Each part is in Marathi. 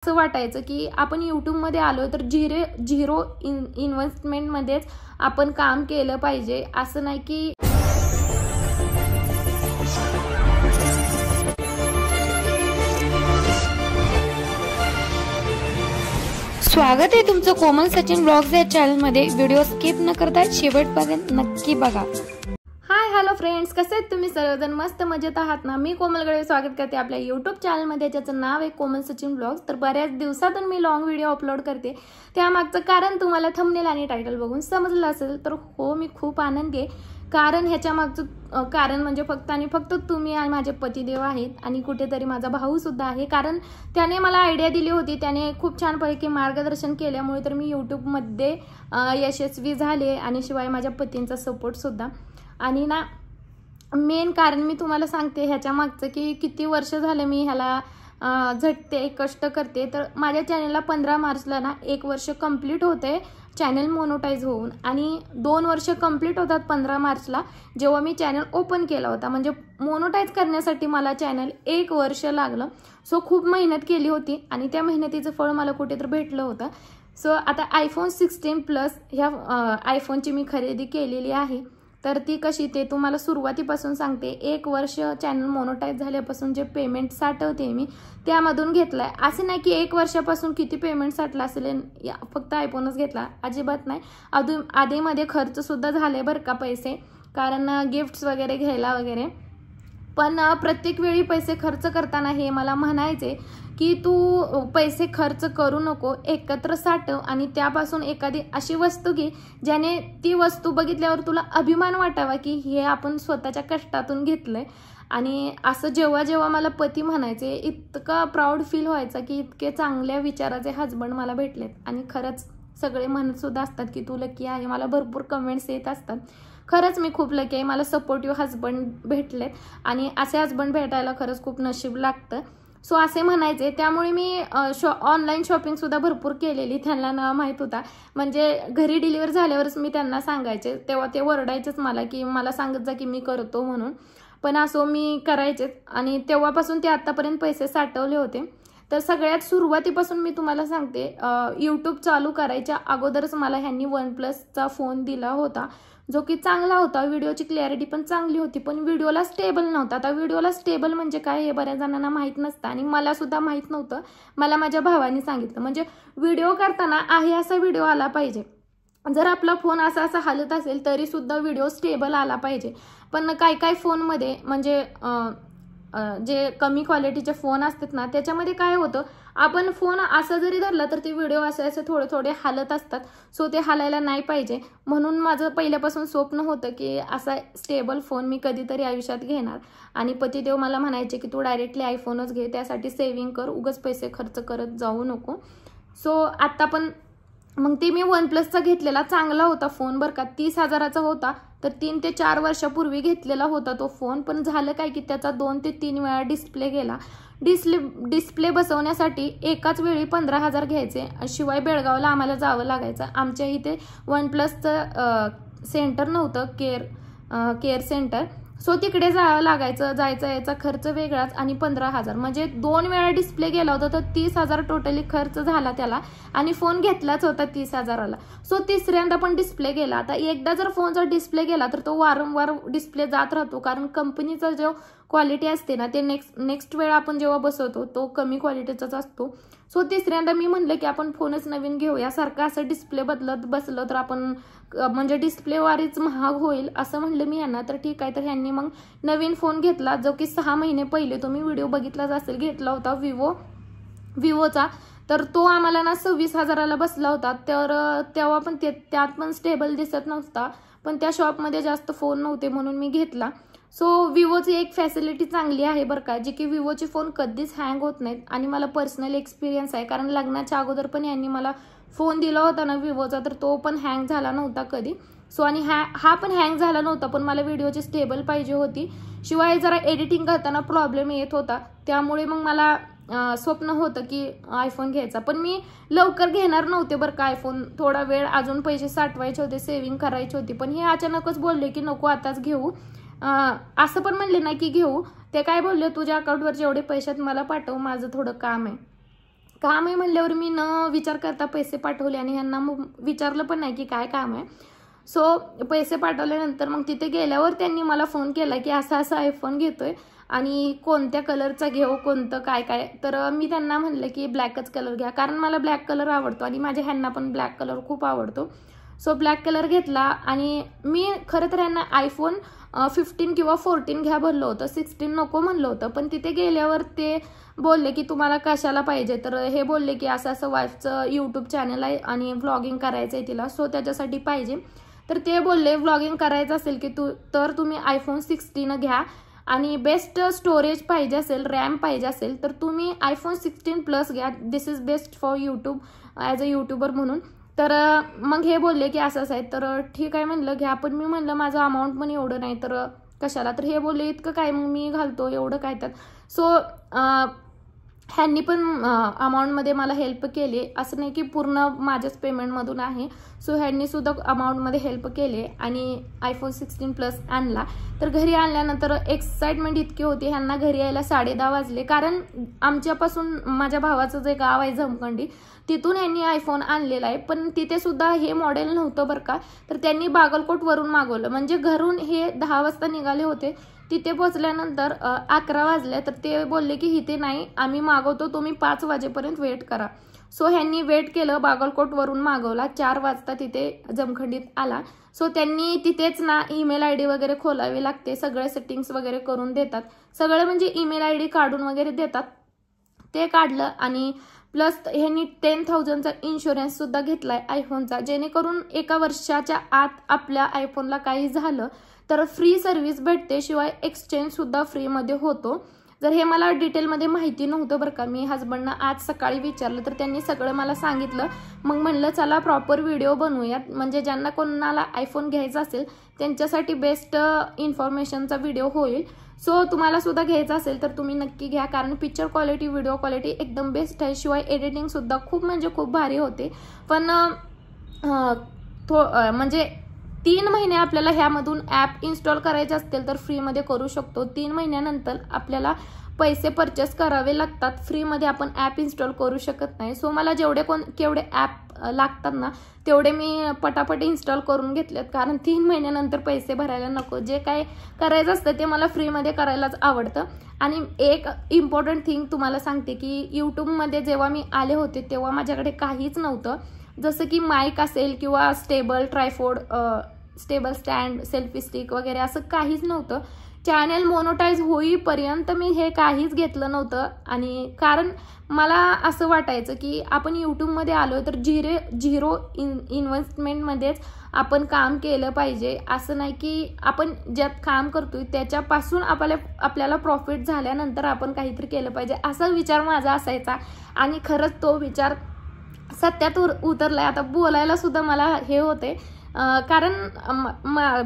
असं वाटायचं की आपण यूट्यूबमध्ये आलो तर झिरो इन्व्हेस्टमेंटमध्येच आपण काम केलं पाहिजे, असं नाही की स्वागत आहे तुमचं कोमल सचिन ब्लॉग्स या चॅनलमध्ये। व्हिडिओ स्किप न करता शेवटपर्यंत नक्की बघा। हाय हॅलो फ्रेंड्स, कसे आहेत तुम्ही सर्वजण? मस्त मजेत आहात ना? मी कोमल गळे स्वागत करते आपल्या यूट्यूब चॅनलमध्ये, ज्याचं नाव आहे कोमल सचिन ब्लॉग्स। तर बऱ्याच दिवसातून मी लॉंग व्हिडिओ अपलोड करते, त्यामागचं कारण तुम्हाला थंबनेल आणि टायटल बघून समजलं असेल तर हो, मी खूप आनंदी आहे। कारण ह्याच्या मागचं कारण म्हणजे फक्त आणि फक्त तुम्ही आणि माझे पतिदेव आहेत आणि कुठेतरी माझा भाऊ सुद्धा आहे। कारण त्याने मला आयडिया दिली होती, त्याने खूप छानपैकी मार्गदर्शन केल्यामुळे तर मी यूट्यूबमध्ये यशस्वी झाले आणि शिवाय माझ्या पतींचा सपोर्ट सुद्धा। आणि ना मेन कारण मी तुम्हाला सांगते ह्याच्या मागचं की किती वर्ष झालं मी ह्याला झटते कष्ट करते। तर माझ्या चॅनलला 15 मार्चला ना 1 वर्ष कंप्लीट होते चॅनल मोनोटाईज होऊन, आणि 2 वर्ष कंप्लीट होतात 15 मार्चला जेव्हा मी चॅनल ओपन केला होता। म्हणजे मोनोटाईज करण्यासाठी मला चॅनल 1 वर्ष लागलं। सो खूप मेहनत केली होती आणि त्या मेहनतीचं फळ मला कुठेतरी भेटलं होतं। सो आता iPhone 16 प्लस ह्या आयफोनची मी खरेदी केलेली आहे। तर ती कशी ते तुम्हाला सुरुवातीपासून सांगते। 1 वर्ष चॅनल मोनोटाईज झाल्यापासून जे पेमेंट साठवते मी त्यामधून घेतलाय। असं नाही की 1 वर्षापासून किती पेमेंट साठला असेल फक्त आयफोनच घेतला, अजिबात नाही। आधीमध्ये खर्च सुद्धा झाले बरं का पैसे, कारण गिफ्ट्स वगैरे घ्यायला वगैरे। पण प्रत्येक वेळी पैसे खर्च करताना हे मला म्हणायचे की तू पैसे खर्च करू नको, एकत्र साठव आणि त्यापासून एखादी अशी वस्तू घे ज्याने ती वस्तू बघितल्यावर तुला अभिमान वाटावा की हे आपण स्वतःच्या कष्टातून घेतलंय। आणि असं जेव्हा जेव्हा मला पती म्हणायचे, इतका प्राऊड फील व्हायचा की इतके चांगल्या विचाराचे हजबंड मला भेटलेत। आणि खरंच सगळे म्हणत सुद्धा असतात की तू लकी आहे, मला भरपूर कमेंट्स येत असतात। खरंच मी खूप लकी आहे, मला सपोर्टिव्ह हजबंड भेटलेत आणि असे हजबंड भेटायला खरंच खूप नशीब लागतं। सो असे म्हणायचे, त्यामुळे मी ऑनलाईन शॉपिंग सुद्धा भरपूर केलेली, त्यांना ना माहीत होता। म्हणजे घरी डिलिव्हर झाल्यावरच मी त्यांना सांगायचे, तेव्हा ते ओरडायचेच मला की मला सांगत जा की मी करतो म्हणून, पण असो मी करायचेच। आणि तेव्हापासून ते आतापर्यंत पैसे साठवले होते। तर सगळ्यात सुरुवातीपासून मी तुम्हाला सांगते, यूट्यूब चालू करायच्या अगोदरच मला ह्यांनी OnePlusचा फोन दिला होता, जो की चांगला होता। व्हिडिओची क्लॅरिटी पण चांगली होती, पण व्हिडिओला स्टेबल नव्हता। आता व्हिडिओला स्टेबल म्हणजे काय हे बऱ्याच जणांना माहीत नसतं आणि मला सुद्धा माहीत नव्हतं। मला माझ्या भावाने सांगितलं, म्हणजे व्हिडिओ करताना आहे असा व्हिडिओ आला पाहिजे। जर आपला फोन असा हालत असेल तरी सुद्धा व्हिडिओ स्टेबल आला पाहिजे। पण काही फोनमध्ये म्हणजे जे कमी क्वालिटीचे फोन असतात ना, त्याच्यामध्ये काय होतं, आपण फोन असा जरी धरला तर ते व्हिडिओ असे थोडे हालत असतात। सो ते हालायला नाही पाहिजे, म्हणून माझं पहिल्यापासून स्वप्न होतं की असा स्टेबल फोन मी कधीतरी आयुष्यात घेणार। आणि पतिदेव मला म्हणायचे की तू डायरेक्टली आयफोनच घे, त्यासाठी सेव्हिंग कर, उगाच पैसे खर्च करत जाऊ नको। सो आता पण मग ते मी OnePlusचा घेतलेला चांगला होता फोन बरं का, 30,000चा होता। तर 3 ते 4 वर्षापूर्वी घेतलेला होता तो फोन। पण झालं काय की त्याचा 2 ते 3 वेळा डिस्प्ले गेला। डिस्प्ले बसवण्यासाठी एकाच वेळी 15,000 घ्यायचे, शिवाय बेळगावला आम्हाला जावं लागायचं। आमच्या इथे OnePlusचं सेंटर नव्हतं, केअर सेंटर। सो तिकडे जावं लागायचं, जायचा याचा खर्च वेगळाच आणि 15,000 म्हणजे 2 वेळा डिस्प्ले गेला होता, तर 30,000 टोटली खर्च झाला त्याला। आणि फोन घेतलाच होता 30,000ला। सो तिसऱ्यांदा पण डिस्प्ले गेला। आता एकदा जर फोनचा डिस्प्ले गेला तर तो वारंवार डिस्प्ले जात राहतो, कारण कंपनीचा जो क्वालिटी असते ना, ते नेक्स्ट वेळा आपण जेव्हा बसवतो तो कमी क्वालिटीचाच असतो। सो तिसऱ्यांदा मी म्हणलं की आपण फोनच नवीन घेऊया, सारखं असं डिस्प्ले बदलत बसलं तर आपण म्हणजे डिस्प्ले वारीच महाग होईल असं म्हणलं मी यांना। तर ठीक आहे, तर ह्यांनी मग नवीन फोन घेतला, जो की 6 महिने पहिले तुम्ही व्हिडिओ बघितलाच असेल, घेतला होता विवोचा। तर तो आम्हाला ना 26,000ला बसला होता। तर तेव्हा पण त्यात पण स्टेबल दिसत नव्हता, पण त्या शॉपमध्ये जास्त फोन नव्हते म्हणून मी घेतला। सो विवोची एक फॅसिलिटी चांगली आहे बरं का, जी की विवोचे फोन कधीच हँग होत नाहीत। आणि मला पर्सनल एक्सपिरियन्स आहे, कारण लग्नाच्या अगोदर पण यांनी मला फोन दिला होता ना विवोचा, तर तो पण हँग झाला नव्हता कधी। सो आणि हा पण हँग झाला नव्हता, पण मला व्हिडिओची स्टेबल पाहिजे होती। शिवाय जरा एडिटिंग करताना प्रॉब्लेम येत होता, त्यामुळे मग मला स्वप्न होतं की आयफोन घ्यायचा। पण मी लवकर घेणार नव्हते बरं का आयफोन, थोडा वेळ अजून पैसे साठवायचे होते, सेव्हिंग करायची होती। पण हे अचानकच बोलले की नको आताच घेऊ, असं पण म्हणले नाही की घेऊ, ते काय बोलले तुझ्या अकाउंटवर जेवढे पैसे आहेत मला पाठव, माझं थोडं काम आहे। काम आहे म्हणल्यावर मी न विचार करता पैसे पाठवले आणि ह्यांना विचारलं पण नाही की काय काम आहे. सो पैसे पाठवल्यानंतर मग तिथे गेल्यावर त्यांनी मला फोन केला की असा आयफोन घेतोय आणि कोणत्या कलरचा घेऊ, कोणतं काय काय. तर मी त्यांना म्हणलं की ब्लॅकच कलर घ्या, कारण मला ब्लॅक कलर आवडतो आणि माझ्या ह्यांना पण ब्लॅक कलर खूप आवडतो. सो ब्लॅक कलर घेतला आणि मी खरं तर ह्यांना आयफोन 15 किंवा 14 घ्या बोललं होतं, 16 नको म्हणलं होतं. पण तिथे गेल्यावर ते बोलले की तुम्हाला कशाला पाहिजे, तर हे बोलले की असं वाईफचं यूट्यूब चॅनल आहे आणि व्लॉगिंग करायचं आहे तिला, सो त्याच्यासाठी पाहिजे. तर ते बोलले व्लॉगिंग करायचं असेल की तर तुम्ही आयफोन 16 घ्या आणि बेस्ट स्टोरेज पाहिजे असेल, रॅम पाहिजे असेल तर तुम्ही आयफोन 16 प्लस घ्या. This is best for YouTube as a YouTuber म्हणून. तर मग हे बोलले की असं आहे. तर ठीक आहे म्हणलं घ्या, पण मी म्हणलं माझं अमाऊंट पण एवढं नाही तर कशाला. तर हे बोलले इतकं काय मग मी घालतो एवढं काय त्यात. सो ह्यांनी पण अमाऊंटमध्ये मला हेल्प केली, असं नाही की पूर्ण माझ्याच पेमेंटमधून आहे. सो ह्यांनी सुद्धा अमाऊंटमध्ये हेल्प केली आणि आयफोन 16 प्लस आणला. तर घरी आणल्यानंतर एक्साइटमेंट इतकी होती. ह्यांना घरी यायला 10:30 वाजले, कारण आमच्यापासून माझ्या भावाचं जे गाव आहे जमखंडी, तिथून यांनी आयफोन आणलेला आहे. पण तिथे सुद्धा हे मॉडेल नव्हतं बरं का. तर त्यांनी बागलकोटवरून मागवलं, म्हणजे घरून हे 10 वाजता निघाले होते. तिथे पोचल्यानंतर 11 वाजले. तर ते बोलले की इथे नाही, आम्ही मागवतो, तुम्ही 5 वाजेपर्यंत वेट करा. सो ह्यांनी वेट केलं, बागलकोटवरून मागवला, 4 वाजता तिथे जमखंडीत आला. सो त्यांनी तिथेच ना ईमेल ID वगैरे खोलावी लागते, सगळे सेटिंग्स वगैरे करून देतात, सगळे म्हणजे ईमेल ID काढून वगैरे देतात. ते काढलं आणि प्लस ह्यांनी 10,000चा इन्शुरन्स सुद्धा घेतलाय आयफोनचा, जेणेकरून 1 वर्षाच्या आत आपल्या आयफोनला काही झालं तर फ्री सर्व्हिस भेटते, शिवाय एक्सचेंज सुद्धा फ्रीमध्ये होतो. जर हे मला डिटेलमध्ये माहिती नव्हतं बरं का. मी हजबंडना आज सकाळी विचारलं तर त्यांनी सगळं मला सांगितलं. मग म्हणलं चला प्रॉपर व्हिडिओ बनवूयात, म्हणजे ज्यांना कोणाला आयफोन घ्यायचा असेल त्यांच्यासाठी बेस्ट इन्फॉर्मेशनचा व्हिडिओ होईल. सो तुम्हाला सुद्धा घ्यायचं असेल तर तुम्ही नक्की घ्या, कारण पिक्चर क्वालिटी, व्हिडिओ क्वालिटी एकदम बेस्ट आहे, शिवाय एडिटिंग सुद्धा खूप म्हणजे खूप भारी होते. पण म्हणजे 3 महिने आपल्याला ह्यामधून ॲप इन्स्टॉल करायचे असतील तर फ्रीमध्ये करू शकतो. 3 महिन्यानंतर आपल्याला पैसे परचेस करावे लागतात, फ्रीमध्ये आपण ॲप इन्स्टॉल करू शकत नाही. सो मला केवढे ॲप लागतात ना तेवढे मी पटापट इन्स्टॉल करून घेतलेत, कारण 3 महिन्यानंतर पैसे भरायला नको. जे काय करायचं असतं ते मला फ्रीमध्ये करायलाच आवडतं. आणि एक इम्पॉर्टंट थिंग तुम्हाला सांगते की यूट्यूबमध्ये जेव्हा मी आले होते तेव्हा माझ्याकडे काहीच नव्हतं, जसं की माईक असेल किंवा stable tripod, stable stand, selfie stick वगैरे असं काहीच नव्हतं. चॅनल मोनोटाईज होईपर्यंत मी हे काहीच घेतलं नव्हतं. आणि कारण मला असं वाटायचं की आपण यूट्यूबमध्ये आलो तर झिरो इन्व्हेस्टमेंटमध्येच आपण काम केलं पाहिजे, असं नाही की आपण ज्यात काम करतोय त्याच्यापासून आपल्याला प्रॉफिट झाल्यानंतर आपण काहीतरी केलं पाहिजे, असा विचार माझा असायचा. आणि खरंच तो विचार सत्यात उतरलाय. आता बोलायला सुद्धा मला हे होते, कारण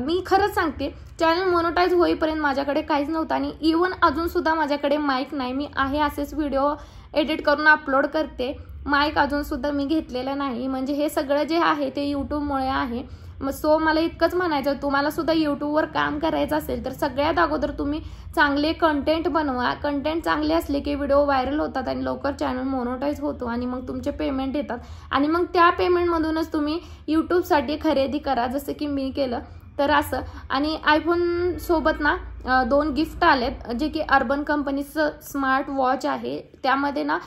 मी खरंच सांगते चॅनल मोनोटाईज होईपर्यंत माझ्याकडे काहीच नव्हतं. आणि इवन अजून सुद्धा माझ्याकडे माईक नाही. मी आहे असेच व्हिडिओ एडिट करून अपलोड करते, माईक अजून सुद्धा मी घेतलेलं नाही. म्हणजे हे सगळं जे आहे ते यूट्यूबमुळे आहे. सो मला इतकंच म्हणायचं, तुम्हाला सुद्धा यूट्यूबवर काम करायचं असेल तर सगळ्यात अगोदर तुम्ही चांगले कंटेंट बनवा. कंटेंट चांगले असले की व्हिडिओ व्हायरल होतात आणि लवकर चॅनल मोनोटाईज होतो आणि मग तुमचे पेमेंट येतात आणि मग त्या पेमेंटमधूनच तुम्ही यूट्यूबसाठी खरेदी करा, जसं की मी केलं. तर असं. आणि आयफोन सोबत ना 2 गिफ्ट आलेत, जे की अर्बन कंपनीचं स्मार्ट वॉच आहे. त्यामध्ये ना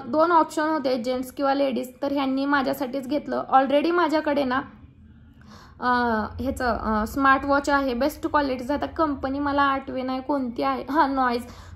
2 ऑप्शन होते, जेंट्स किंवा लेडीज. तर ह्यांनी माझ्यासाठीच घेतलं. ऑलरेडी माझ्याकडे ना ह्याचं स्मार्ट वॉच आहे बेस्ट क्वालिटीचं. आता कंपनी मला आठवे नाही कोणती आहे,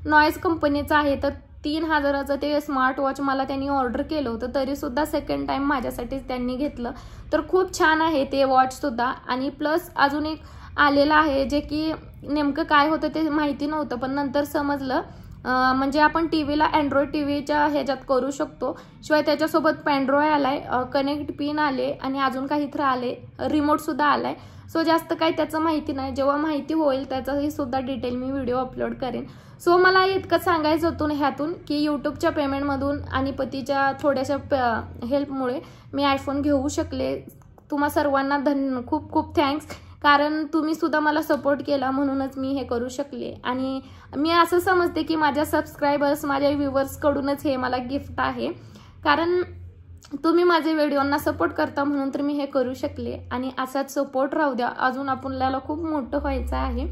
नॉईज कंपनीचं आहे. तर 3,000चं ते स्मार्ट वॉच मला त्यांनी ऑर्डर केलं होतं, तरीसुद्धा सेकंड टाईम माझ्यासाठीच त्यांनी घेतलं. तर खूप छान आहे ते वॉचसुद्धा. आणि प्लस अजून एक आलेलं आहे, जे की नेमकं काय होतं ते माहिती नव्हतं, पण नंतर समजलं. म्हणजे आपण टीव्हीला अँड्रॉइड टीव्हीच्या ह्याच्यात करू शकतो. शिवाय त्याच्यासोबत पेनड्रॉय आलाय, कनेक्ट पिन आले आणि अजून काहीतरी आले, रिमोटसुद्धा आलाय. सो जास्त काही त्याचं माहिती नाही. जेव्हा माहिती होईल त्याचाही सुद्धा डिटेल मी व्हिडिओ अपलोड करेन. सो मला इतकंच सांगायचं होतं ह्यातून की यूट्यूबच्या पेमेंटमधून आणि पतीच्या थोड्याशा हेल्पमुळे मी आयफोन घेऊ शकले. तुम्हा सर्वांना खूप खूप थँक्स, कारण तुम्ही सुद्धा मला सपोर्ट केला म्हणूनच मी हे करू शकले. आणि मी असं समजते की माझ्या सबस्क्रायबर्स, माझ्या व्ह्यूवर्सकडूनच हे मला गिफ्ट आहे. कारण तुम्ही माझे व्हिडिओंना सपोर्ट करता म्हणून तर मी हे करू शकले आणि असाच सपोर्ट राहू द्या. अजून आपल्याला खूप मोठं व्हायचं आहे.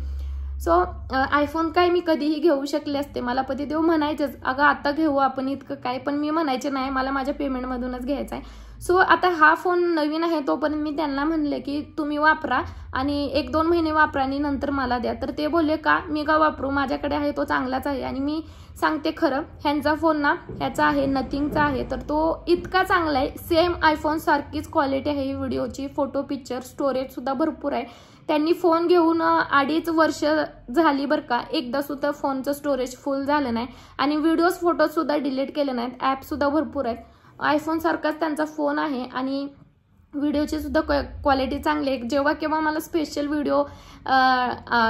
सो आयफोन काय मी कधीही घेऊ शकले असते. मला पतिदेव म्हणायचेच अगं आता घेऊ आपण इतकं काय, पण मी म्हणायचे नाही मला माझ्या पेमेंटमधूनच घ्यायचा आहे. सो आता हा फोन नवीन आहे तोपर्यंत मी त्यांना म्हणले की तुम्ही वापरा आणि 1-2 महिने वापरा आणि नंतर मला द्या. तर ते बोलले का मी का वापरू, माझ्याकडे आहे तो चांगलाच आहे. आणि मी सांगते खरं, ह्यांचा फोन ना ह्याचा आहे नथिंगचा आहे, तर तो इतका चांगला आहे. सेम आयफोन सारखीच क्वालिटी आहे व्हिडिओची, फोटो पिक्चर स्टोरेज सुद्धा भरपूर आहे. त्यांनी फोन घेऊन 2.5 वर्ष झाली बरं का, एकदा सुद्धा फोनचं स्टोरेज फुल झालं नाही आणि व्हिडिओज फोटोज सुद्धा डिलीट केले नाहीत. ॲप सुद्धा भरपूर आहेत. आयफोन सारखाच त्यांचा फोन आहे आणि व्हिडिओची सुद्धा क्वालिटी चांगली आहे. जेव्हा केव्हा मला स्पेशल व्हिडिओ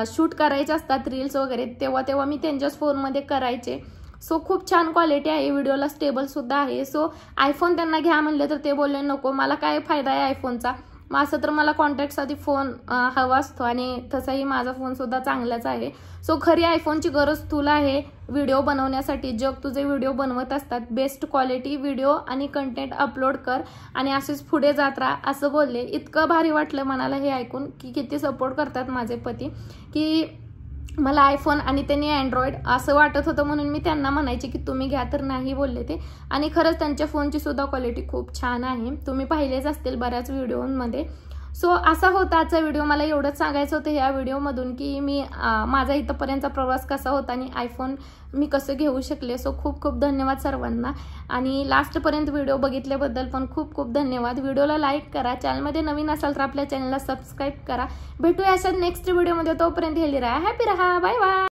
शूट करायचे असतात रील्स वगैरे तेव्हा मी त्यांच्याच फोनमध्ये करायचे. सो खूप छान क्वालिटी आहे, व्हिडिओला स्टेबल सुद्धा आहे. सो आयफोन त्यांना घ्या म्हणले तर ते बोलले नको, मला काय फायदा आहे आयफोनचा, मग असं तर मला कॉन्टॅक्टसाठी फोन हवा असतो आणि तसाही माझा फोन सुद्धा चांगलाच आहे. सो खरी आयफोनची गरज तुला आहे व्हिडिओ बनवण्यासाठी. जग तुझे व्हिडिओ बनवत असतात, बेस्ट क्वालिटी व्हिडिओ आणि कंटेंट अपलोड कर आणि असेच पुढे जात राहा असं बोलले. इतकं भारी वाटलं मनाला हे ऐकून की किती सपोर्ट करतात माझे पती, की मला आयफोन आणि त्यांनी अँड्रॉइड असं वाटत होतं म्हणून मी त्यांना म्हणायचे की तुम्ही घ्या, तर नाही बोलले ते. आणि खरंच त्यांच्या फोनची सुद्धा क्वालिटी खूप छान आहे, तुम्ही पाहिलेच असतील बऱ्याच व्हिडिओमध्ये. सो असा होता आजचा व्हिडिओ. मला एवढंच सांगायचं होतं ह्या व्हिडिओमधून की मी माझा इथंपर्यंतचा प्रवास कसा होता आणि आयफोन मी कसं घेऊ शकले. सो खूप खूप धन्यवाद सर्वांना आणि लास्टपर्यंत व्हिडिओ बघितल्याबद्दल पण खूप खूप धन्यवाद. व्हिडिओला लाईक करा, चॅनलमध्ये नवीन असाल तर आपल्या चॅनलला सबस्क्राईब करा. भेटूया अशाच नेक्स्ट व्हिडिओमध्ये. तोपर्यंत हेल्दी राहा, हॅपी राहा, बाय बाय.